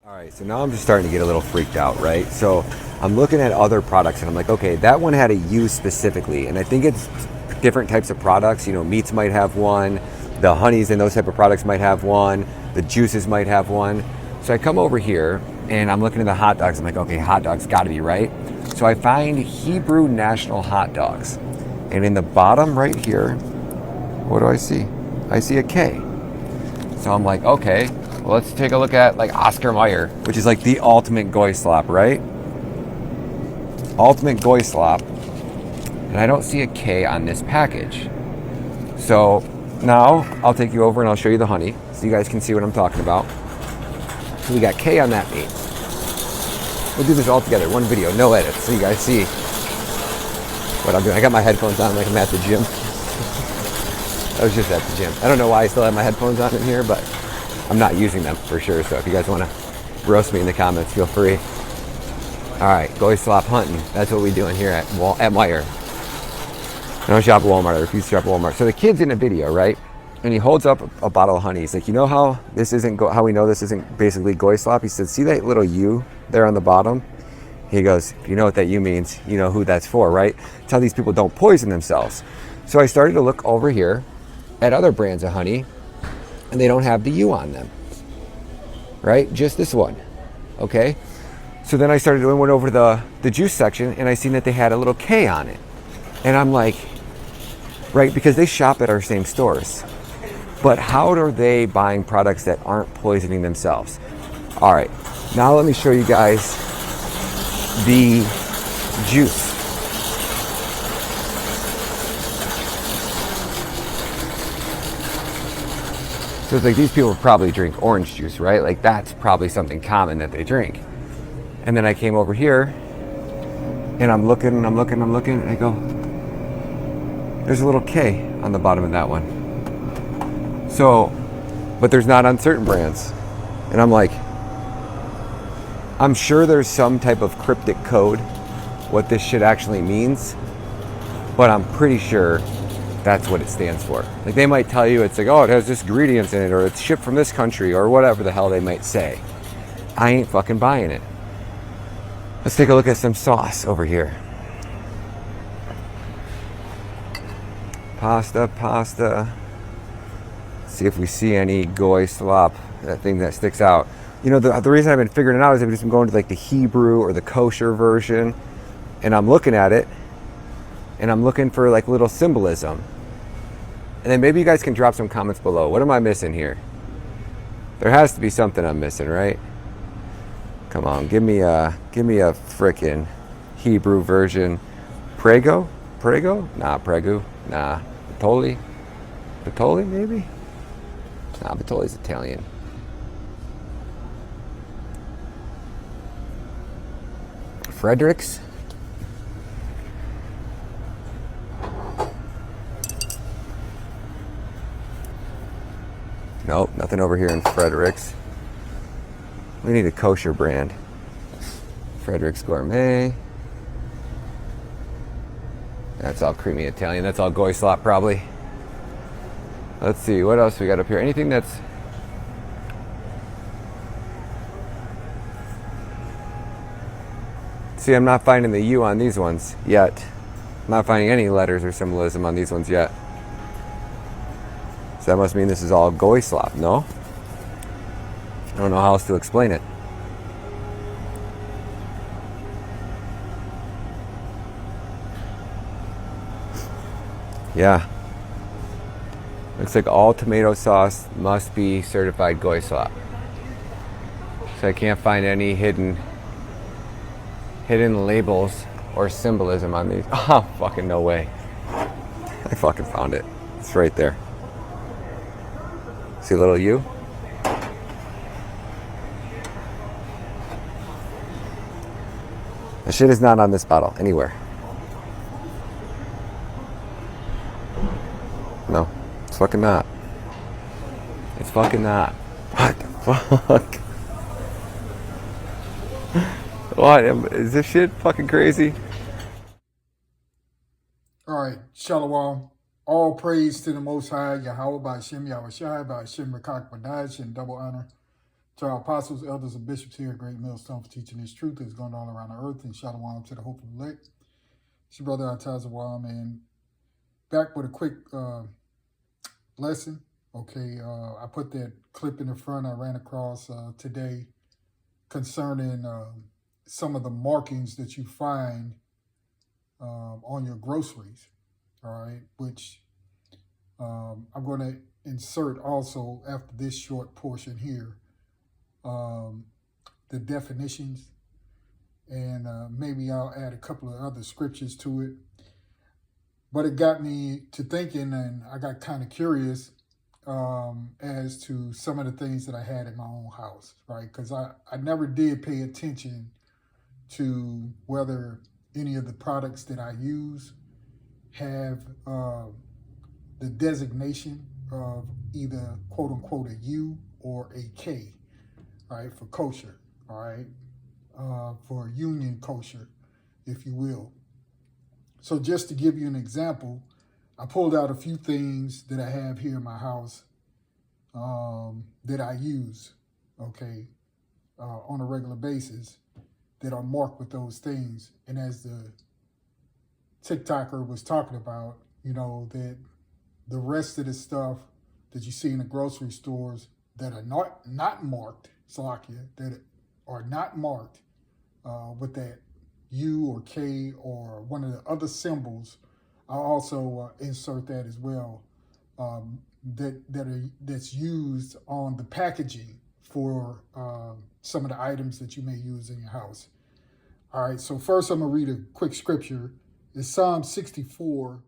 All right, so now I'm just starting to get a little freaked out, right? So I'm looking at other products and I'm like, okay, that one had a U specifically. And I think it's different types of products. You know, meats might have one, the honeys and those type of products might have one, the juices might have one. So I come over here and I'm looking at the hot dogs. I'm like, okay, hot dogs gotta be right. So I find Hebrew National Hot Dogs. And in the bottom right here, what do I see? I see a K. So I'm like, okay, well, let's take a look at like Oscar Mayer, which is like the ultimate goy slop, right? Ultimate goy slop. And I don't see a K on this package. So now I'll take you over and I'll show you the honey so you guys can see what I'm talking about. So we got K on that meat. We'll do this all together, one video, no edits, so you guys see what I'm doing. I got my headphones on like I'm at the gym. I was just at the gym. I don't know why I still have my headphones on in here, but I'm not using them for sure. So if you guys want to roast me in the comments, feel free. All right, goy slop hunting. That's what we're doing here at Meijer. I don't shop at Walmart. I refuse to shop at Walmart. So the kid's in a video, right? And he holds up a bottle of honey. He's like, you know how this isn't how we know this isn't basically goy slop? He said, see that little U there on the bottom? He goes, if you know what that U means, you know who that's for, right? It's how these people don't poison themselves. So I started to look over here at other brands of honey, and they don't have the U on them, right? Just this one, okay? So then I started went over to the juice section, and I seen that they had a little K on it. And I'm like, right, because they shop at our same stores. But how are they buying products that aren't poisoning themselves? All right, now let me show you guys the juice. So it's like these people probably drink orange juice, right? Like that's probably something common that they drink. And then I came over here and I'm looking, and I go, there's a little K on the bottom of that one. So, but there's not on certain brands. And I'm like, I'm sure there's some type of cryptic code what this shit actually means, but I'm pretty sure that's what it stands for. Like they might tell you it's like, oh, it has this ingredients in it, or it's shipped from this country, or whatever the hell they might say. I ain't fucking buying it. Let's take a look at some sauce over here. Pasta. See if we see any goy slop, that thing that sticks out. You know, the reason I've been figuring it out is I've just been going to like the Hebrew or the kosher version, and I'm looking at it, and I'm looking for like little symbolism. And then maybe you guys can drop some comments below. What am I missing here? There has to be something I'm missing, right? Come on, give me a frickin' Hebrew version. Prego? Nah, Prego. Nah. Bertolli maybe? Nah, Bertolli's Italian. Fredericks? Nope, nothing over here in Fredericks. We need a kosher brand. Fredericks Gourmet. That's all creamy Italian. That's all goy slop probably. Let's see, what else we got up here? Anything that's... See, I'm not finding the U on these ones yet. I'm not finding any letters or symbolism on these ones yet. So that must mean this is all goy slop, no? I don't know how else to explain it. Yeah. Looks like all tomato sauce must be certified goy slop. So I can't find any hidden labels or symbolism on these. Oh, fucking no way. I fucking found it. It's right there. See a little U? The shit is not on this bottle anywhere. No, it's fucking not. It's fucking not. What the fuck? What? Is this shit fucking crazy? All right, Shalom. All praise to the Most High, Yahweh Ba'Shem, Yahweh Shai, Ba'Shem Rakak Badash, and double honor To our apostles, elders, and bishops here at Great Millstone for teaching this truth that's going all around the earth, and shalom to the hopeful elect. It's your brother Atazawam, and back with a quick lesson. Okay, I put that clip in the front I ran across today concerning some of the markings that you find on your groceries, all right, which I'm going to insert also after this short portion here, the definitions, and maybe I'll add a couple of other scriptures to it. But it got me to thinking, and I got kind of curious as to some of the things that I had in my own house, right? Because I never did pay attention to whether any of the products that I use have the designation of either quote unquote a U or a K, right, for kosher, all right, for union kosher, if you will. So just to give you an example, I pulled out a few things that I have here in my house that I use, okay, on a regular basis that are marked with those things. And as the TikToker was talking about, you know, that the rest of the stuff that you see in the grocery stores that are not marked, Salakia, that are not marked with that U or K or one of the other symbols, I'll also insert that as well. That's used on the packaging for some of the items that you may use in your house. All right, so first I'm gonna read a quick scripture. It's Psalm 64.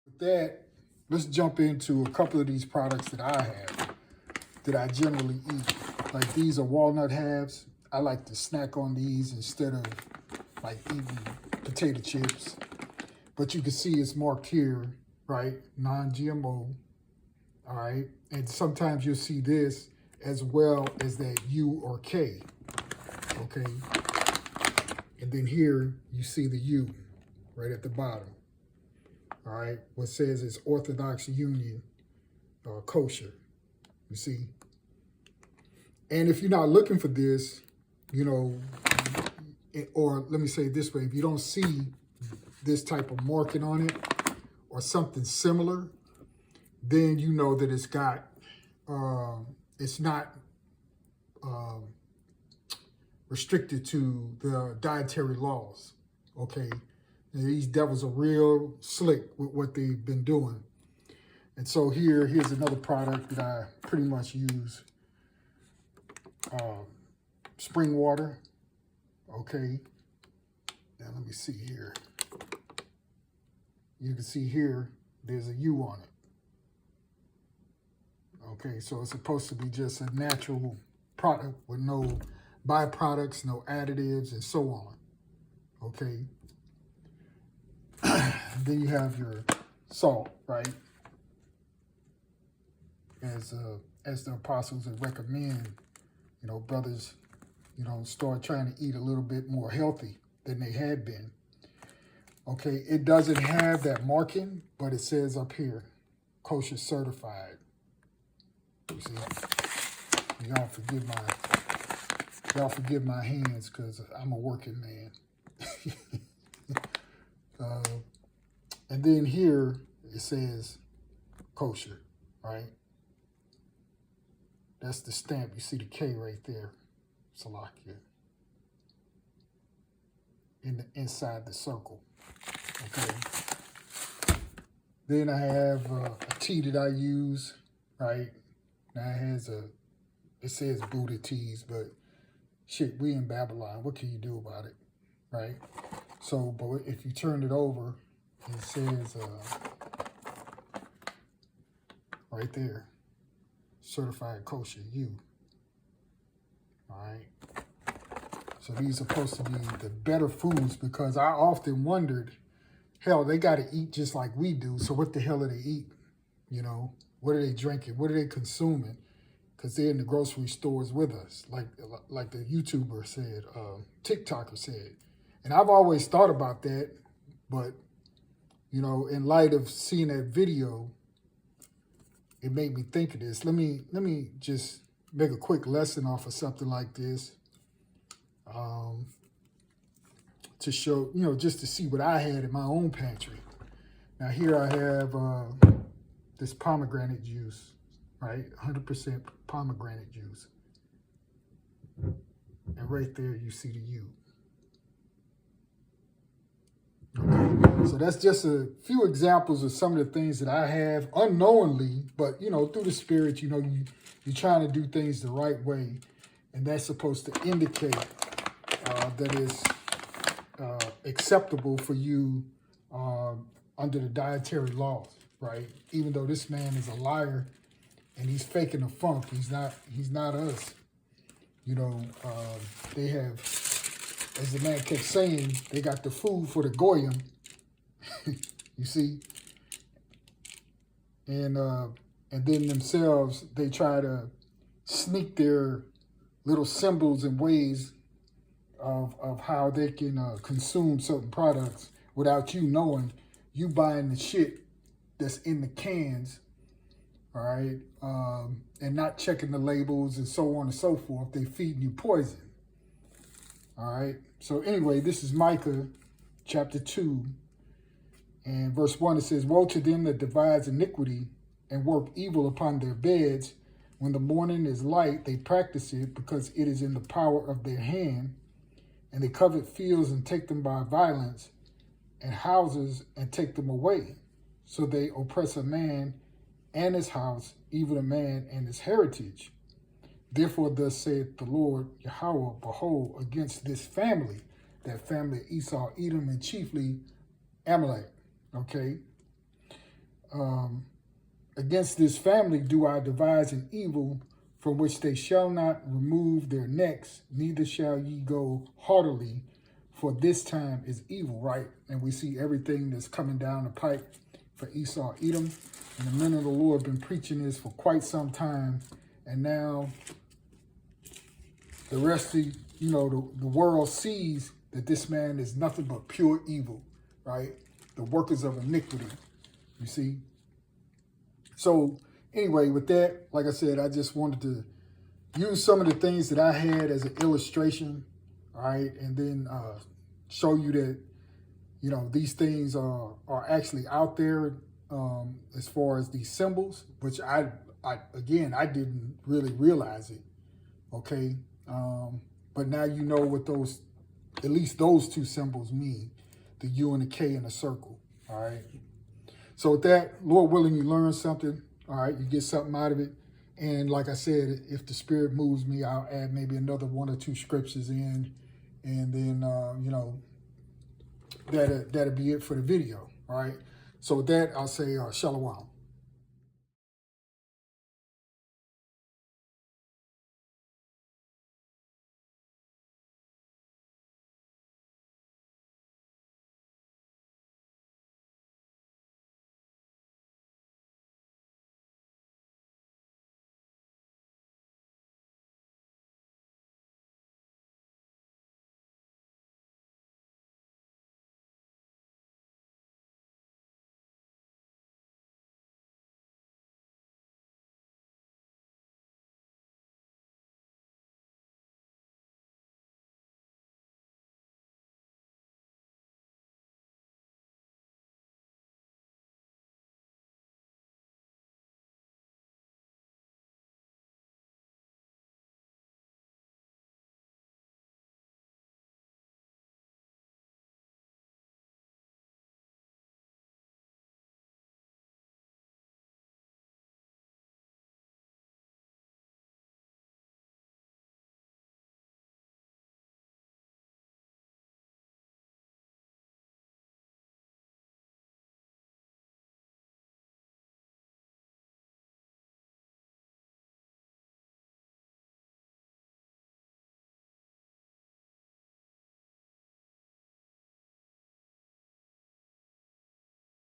With that, let's jump into a couple of these products that I have that I generally eat. Like these are walnut halves. I like to snack on these instead of like eating potato chips. But you can see it's marked here, right? Non-GMO, all right? And sometimes you'll see this as well as that U or K, okay? And then here you see the U right at the bottom, all right? What says it's Orthodox Union kosher, you see? And if you're not looking for this, you know, or let me say it this way, if you don't see this type of marking on it or something similar, then you know that it's got, it's not restricted to the dietary laws, okay? And these devils are real slick with what they've been doing. And so here's another product that I pretty much use. Spring water, okay? Now let me see here. You can see here, there's a U on it. Okay, so it's supposed to be just a natural product with no byproducts, no additives, and so on. Okay. Then you have your salt, right? As the apostles would recommend, you know, brothers, you know, start trying to eat a little bit more healthy than they had been. Okay, it doesn't have that marking, but it says up here, kosher certified. You see, y'all forgive my hands because I'm a working man. And then here it says kosher, right? That's the stamp. You see the K right there, Salakia, inside the circle. Okay. Then I have a tea that I use, right? Now it says Buddha teas, but shit, we in Babylon. What can you do about it, right? So, but if you turn it over, it says right there, certified kosher, you. All right. So these are supposed to be the better foods, because I often wondered, hell, they got to eat just like we do. So what the hell are they eating? You know, what are they drinking? What are they consuming? Because they're in the grocery stores with us, like the YouTuber said, TikToker said. And I've always thought about that, but, you know, in light of seeing that video, it made me think of this. Let me just make a quick lesson off of something like this, to show, you know, just to see what I had in my own pantry. Now here I have this pomegranate juice, right? 100% pomegranate juice. And right there you see the U. Okay. So that's just a few examples of some of the things that I have unknowingly, but, you know, through the Spirit, you know, you're trying to do things the right way. And that's supposed to indicate that it's acceptable for you under the dietary laws, right? Even though this man is a liar and he's faking the funk, he's not us. You know, they have, as the man kept saying, they got the food for the Goyim, you see? And then themselves, they try to sneak their little symbols and ways of how they can consume certain products without you knowing. You buying the shit that's in the cans, all right, and not checking the labels and so on and so forth. They feeding you poison, all right? So anyway, this is Micah chapter 2 and verse 1. It says, woe to them that devise iniquity and work evil upon their beds. When the morning is light, they practice it, because it is in the power of their hand. And they covet fields and take them by violence, and houses and take them away. So they oppress a man and his house, even a man and his heritage. Therefore thus saith the Lord Yahweh, behold, against this family, that family of Esau, Edom, and chiefly Amalek, okay? Against this family do I devise an evil, from which they shall not remove their necks, neither shall ye go heartily, for this time is evil, right? And we see everything that's coming down the pipe for Esau, Edom. And the men of the Lord have been preaching this for quite some time. And now the rest of, you know, the world sees that this man is nothing but pure evil, right? The workers of iniquity, you see? So anyway, with that, like I said, I just wanted to use some of the things that I had as an illustration, all right? And then show you that, you know, these things are actually out there as far as these symbols, which I didn't really realize it, okay? But now you know what those, at least those two symbols mean, the U and the K in a circle, all right? So with that, Lord willing, you learn something, all right? You get something out of it. And like I said, if the Spirit moves me, I'll add maybe another 1 or 2 scriptures in, and then, you know, that'll be it for the video, all right? So with that, I'll say shalom.